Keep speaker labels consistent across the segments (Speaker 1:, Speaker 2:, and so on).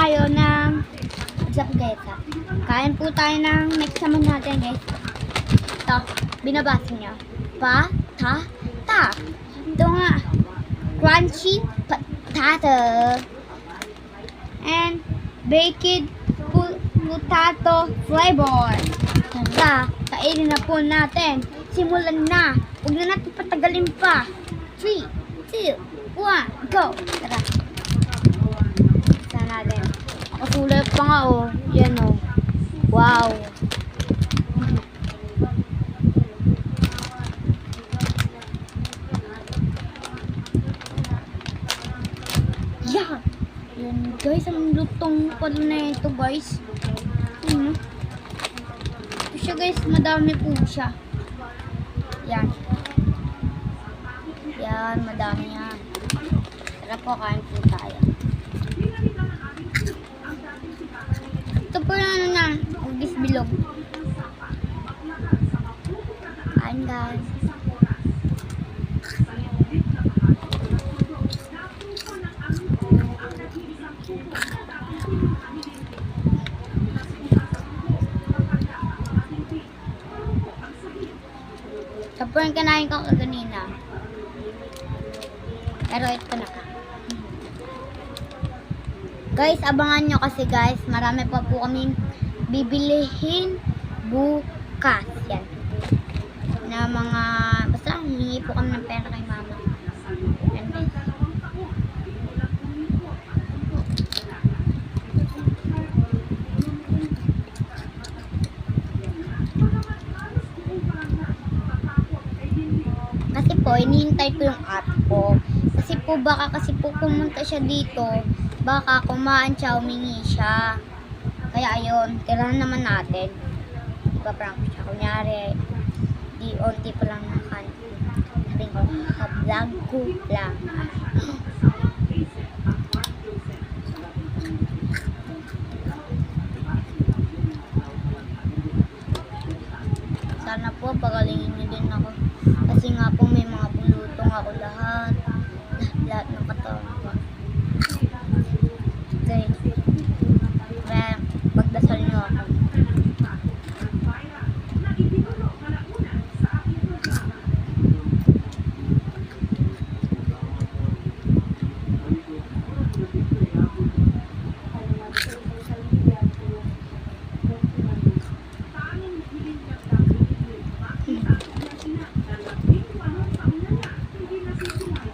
Speaker 1: tayo ng guys. Kain po tayo ng next naman natin guys. Ito, binabasa niya. Patata. Ito nga. Crunchy potato. And baked potato flavor. Tara, kainin na po natin. Simulan na. Huwag na natin patagalin pa. 3, 2, 1, go! Tara. Saan natin? Nakasulat pa nga oh. Yan oh. Wow. Yeah. Yan guys, ang lutong pala na ito guys. Ito siya guys, madami po siya. Yan. Yan, madami yan. Tara po, kain po tayo. Ito po yung ano na, ugis bilog. Kain guys. Ito po yung kinain ko kaganina. Pero ito na. Guys, abangan nyo kasi guys, marami pa po kaming bibilihin bukas. Yan. Na mga, basta hihingi po kami ng pera kay mama. Yan guys. Kasi po, hinihintay ko yung ate ko. Kasi po, baka kasi po pumunta siya dito, baka kumaan siya, humingi siya. Kaya ayun, kailangan naman natin. Diba prank siya? Kunyari, di onti pa lang nakan. Sabi ko, ka-vlog ko lang. Sana po, pagalingin niyo din ako. Kasi nga po, may mga bulutong ako lahat ng katawan ko. Okay. Kaya, pagdasal nyo ako.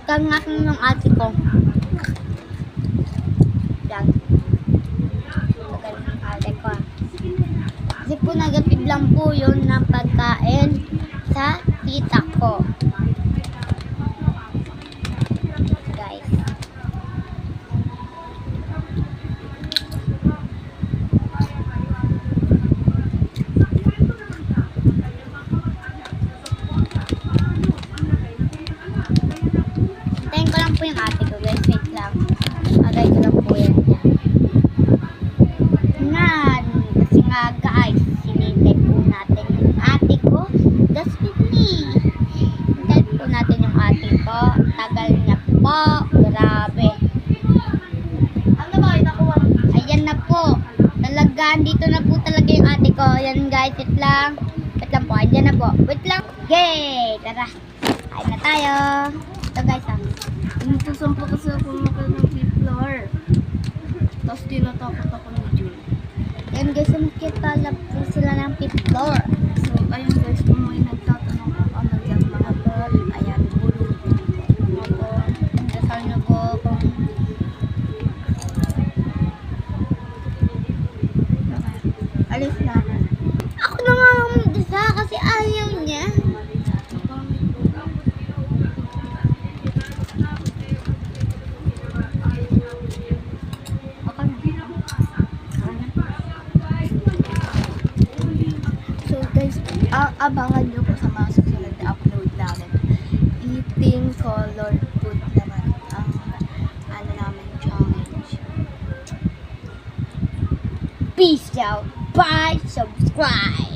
Speaker 1: Tangat ng ate ko. Yan. Tagal ng ate ko. Kasi po nagatid lang po yun ng pagkain sa tita ko. Guys. Tayin ko lang po yung ate ko guys. Wait lang. Agay ko lang po yan. Yan. Kasi nga guys, sinintay po natin yung ate ko. That's with me. Sinintay po natin yung ate ko. Tagal na po. Grabe. Ano ba? Ayan na po. Talaga, dito na po talaga yung ate ko. Ayan guys, wait lang. Wait lang po. Ayan na po. Wait lang. Yay! Tara. Kain na tayo. Ito guys ah.
Speaker 2: Nagsasampa kasi ako ng fifth floor. Tapos tinatakot ako ni June.
Speaker 1: Yan guys, nakita lang po sila ng 5th floor.
Speaker 2: So, ayun guys, kung may nagtatanong kung ano dyan mga tol, ayan, bulog.
Speaker 1: Opo, dasal nyo po kung
Speaker 2: Alis na ako.
Speaker 1: ako na nga ang dasa kasi ayaw niya.
Speaker 2: So guys, abangan nyo po sa mga susunod na upload namin. Eating color food naman ang ano namin challenge.
Speaker 1: Peace out. Bye. Subscribe.